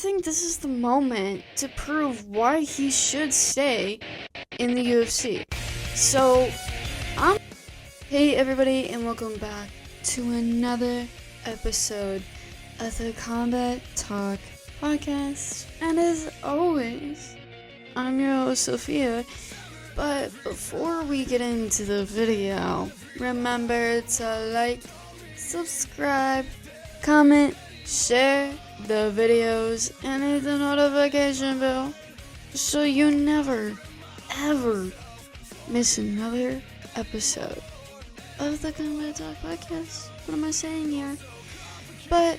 think this is the moment to prove why he should stay in the UFC. So, I'm. Hey, everybody, and welcome back to another episode of the Combat Talk podcast. And as always, I'm your host, Sophia. But before we get into the video, remember to like, subscribe, comment, share the videos, and hit the notification bell so you never, ever miss another episode of the Combat Talk podcast. What am I saying here? But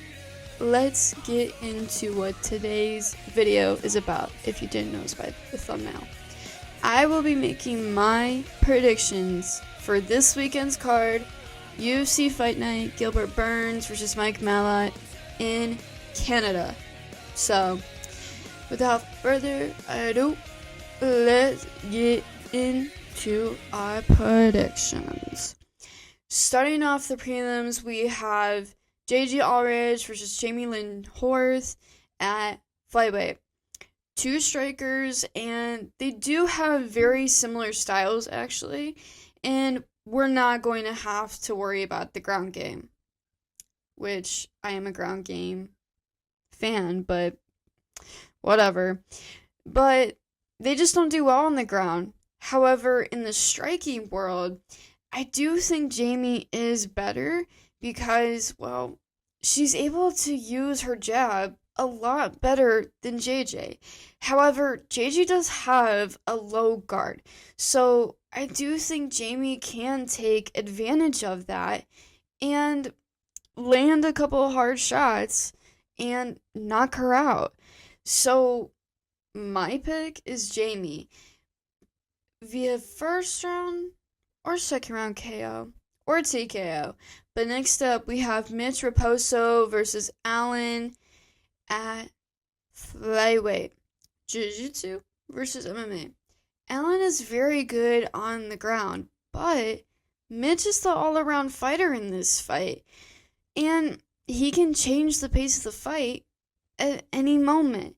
let's get into what today's video is about, if you didn't notice by the thumbnail. I will be making my predictions for this weekend's card, UFC Fight Night, Gilbert Burns versus Mike Malott in Canada. So, without further ado, let's get into our predictions. Starting off the prelims, we have JJ Allredge versus Jamie Lynn Horth at flyweight. Two strikers, and they do have very similar styles, actually, and we're not going to have to worry about the ground game, which I am a ground game fan, but whatever. But they just don't do well on the ground. However, in the striking world, I do think Jamie is better because, well, she's able to use her jab a lot better than JJ. However, JJ does have a low guard, so I do think Jamie can take advantage of that and land a couple hard shots and knock her out. So my pick is Jamie via first round or second round KO or TKO. But next up we have Mitch Raposo versus Allen at flyweight. Jiu-Jitsu versus MMA. Allen is very good on the ground, but Mitch is the all-around fighter in this fight, and he can change the pace of the fight at any moment.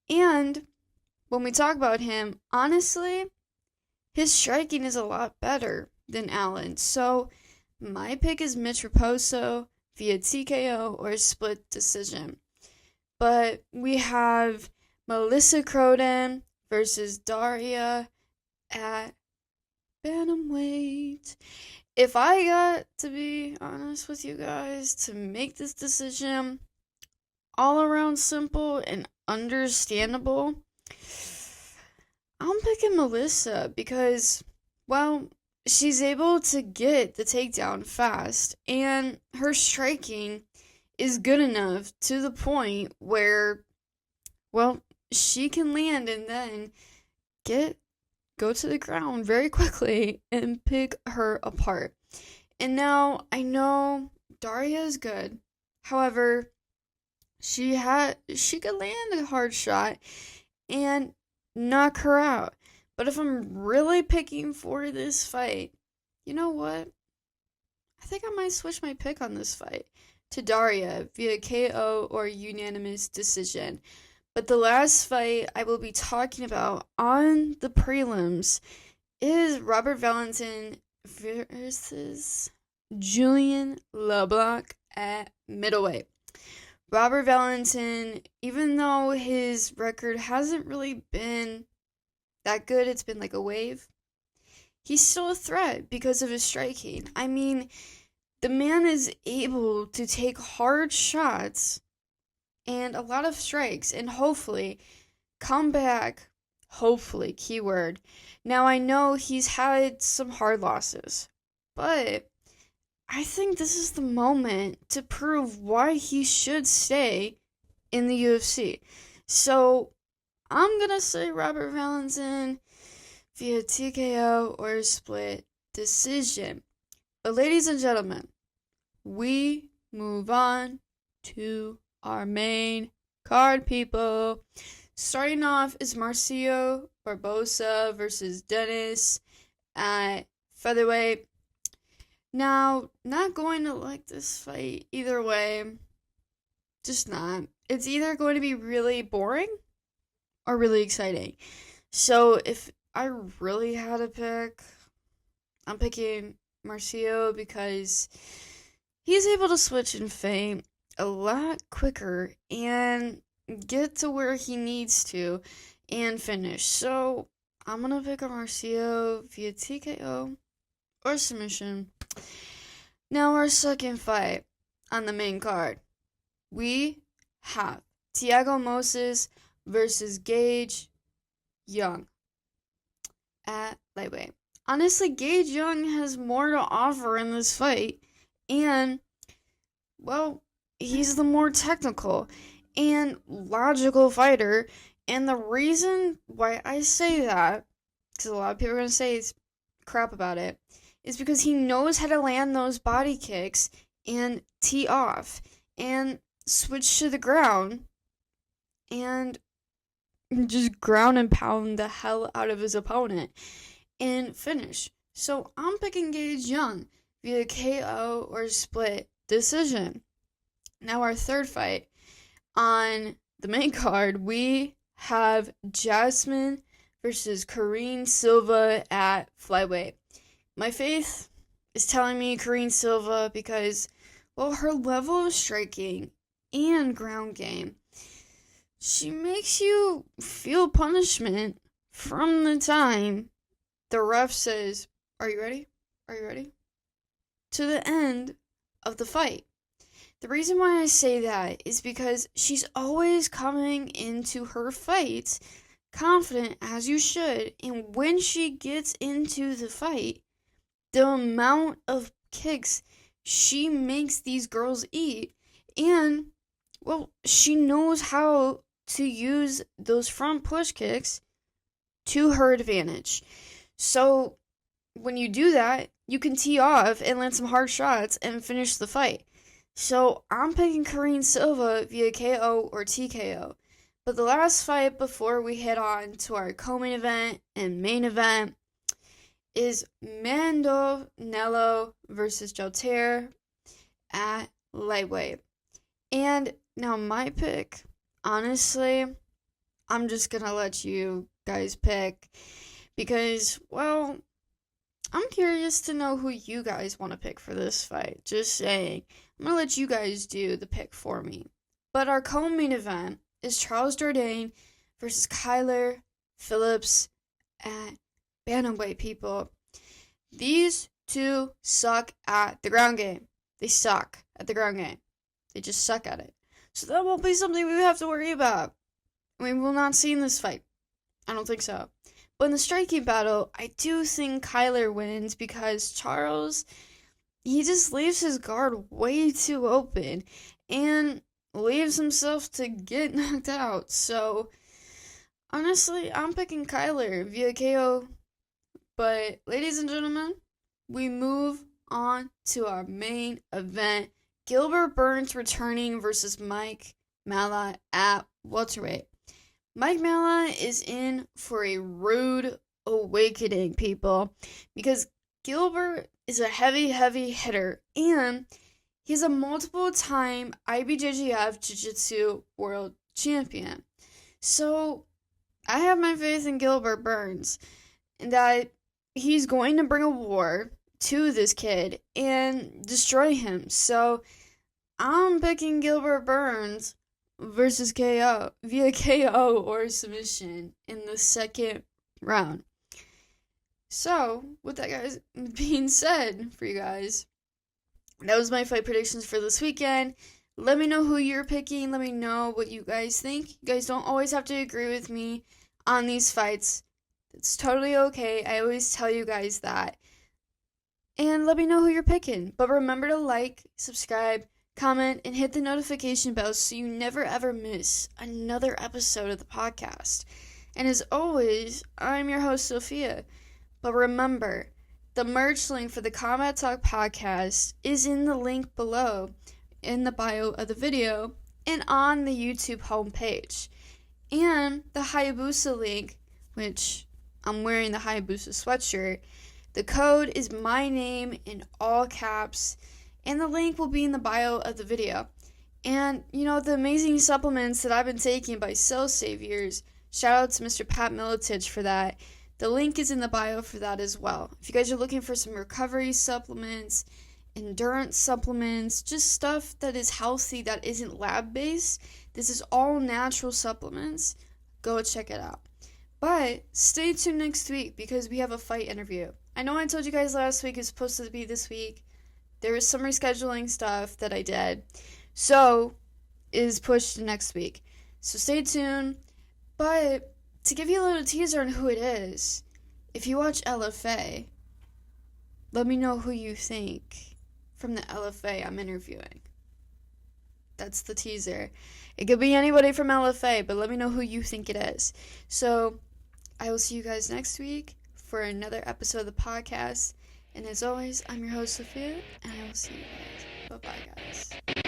And when we talk about him, honestly, his striking is a lot better than Allen. So my pick is Mitch Raposo via TKO or split decision. But we have Melissa Croden versus Daria at bantamweight. If I got to be honest with you guys, to make this decision all around simple and understandable, I'm picking Melissa because, well, she's able to get the takedown fast, and her striking is good enough to the point where, well, she can land and then go to the ground very quickly and pick her apart. And now I know Daria is good. However, she could land a hard shot and knock her out. But if I'm really picking for this fight, you know what? I think I might switch my pick on this fight to Daria via KO or unanimous decision. But the last fight I will be talking about on the prelims is Robert Valentin versus Julian LeBlanc at middleweight. Robert Valentin, even though his record hasn't really been that good, it's been like a wave, he's still a threat because of his striking. I mean, the man is able to take hard shots and a lot of strikes and hopefully come back, hopefully, keyword. Now I know he's had some hard losses, but I think this is the moment to prove why he should stay in the UFC. So I'm gonna say Robert Valentin via TKO or split decision. But ladies and gentlemen, we move on to our main card, people. Starting off is Marcio Barbosa versus Dennis at featherweight. Now, not going to like this fight either way. Just not. it's either going to be really boring or really exciting. So if I really had to pick, I'm picking Marcio because he's able to switch and feint a lot quicker and get to where he needs to and finish. So I'm going to pick a Marcio via TKO or submission. Now our second fight on the main card. We have Thiago Moses versus Gage Young at lightweight. Honestly, Gage Young has more to offer in this fight, and, well, he's the more technical and logical fighter, and the reason why I say that, because a lot of people are going to say it's crap about it, is because he knows how to land those body kicks and tee off and switch to the ground and just ground and pound the hell out of his opponent and finish. So I'm picking Gage Young via KO or split decision. Now our third fight on the main card, we have Jasmine versus Karine Silva at flyweight. My faith is telling me Karine Silva because, well, her level of striking and ground game, she makes you feel punishment from the time the ref says, "Are you ready? Are you ready?" to the end of the fight. The reason why I say that is because she's always coming into her fights confident, as you should, and when she gets into the fight, the amount of kicks she makes these girls eat, and, well, she knows how to use those front push kicks to her advantage. So when you do that, you can tee off and land some hard shots and finish the fight. So I'm picking Karine Silva via KO or TKO. But the last fight before we head on to our co-main event and main event is Mando Nello versus Jotair at lightweight. And now my pick, honestly, I'm just going to let you guys pick because, well, I'm curious to know who you guys want to pick for this fight. Just saying. I'm going to let you guys do the pick for me. But our co-main event is Charles Jourdain versus Kyler Phillips at bantamweight, people. These two suck at the ground game. They suck at the ground game. They just suck at it. So that won't be something we have to worry about. We will not see in this fight. I don't think so. But in the striking battle, I do think Kyler wins because Charles, he just leaves his guard way too open and leaves himself to get knocked out. So, honestly, I'm picking Kyler via KO. But, ladies and gentlemen, we move on to our main event. Gilbert Burns returning versus Mike Malott at welterweight. Mike Malott is in for a rude awakening, people, because Gilbert is a heavy hitter, and he's a multiple-time IBJJF Jiu-Jitsu world champion. So, I have my faith in Gilbert Burns, and that he's going to bring a war to this kid and destroy him. So, I'm picking Gilbert Burns versus KO via KO or submission in the second round. So, with that guys being said for you guys, that was my fight predictions for this weekend. Let me know who you're picking. Let me know what you guys think. You guys don't always have to agree with me on these fights. It's totally okay. I always tell you guys that. And let me know who you're picking. But remember to like, subscribe, comment, and hit the notification bell so you never ever miss another episode of the podcast. And as always, I'm your host, Sophia. But remember, the merch link for the Combat Talk podcast is in the link below in the bio of the video and on the YouTube homepage. And the Hayabusa link, which I'm wearing the Hayabusa sweatshirt, the code is my name in all caps, and the link will be in the bio of the video. And, the amazing supplements that I've been taking by Cell Saviors, shout out to Mr. Pat Milotich for that. The link is in the bio for that as well. If you guys are looking for some recovery supplements, endurance supplements, just stuff that is healthy, that isn't lab-based, this is all natural supplements, go check it out. But stay tuned next week because we have a fight interview. I know I told you guys last week it's supposed to be this week. There was some rescheduling stuff that I did. So, it is pushed to next week. So stay tuned. But, to give you a little teaser on who it is, if you watch LFA, let me know who you think from the LFA I'm interviewing. That's the teaser. It could be anybody from LFA, but let me know who you think it is. So, I will see you guys next week for another episode of the podcast. And as always, I'm your host, Sophia, and I will see you guys. Bye-bye, guys.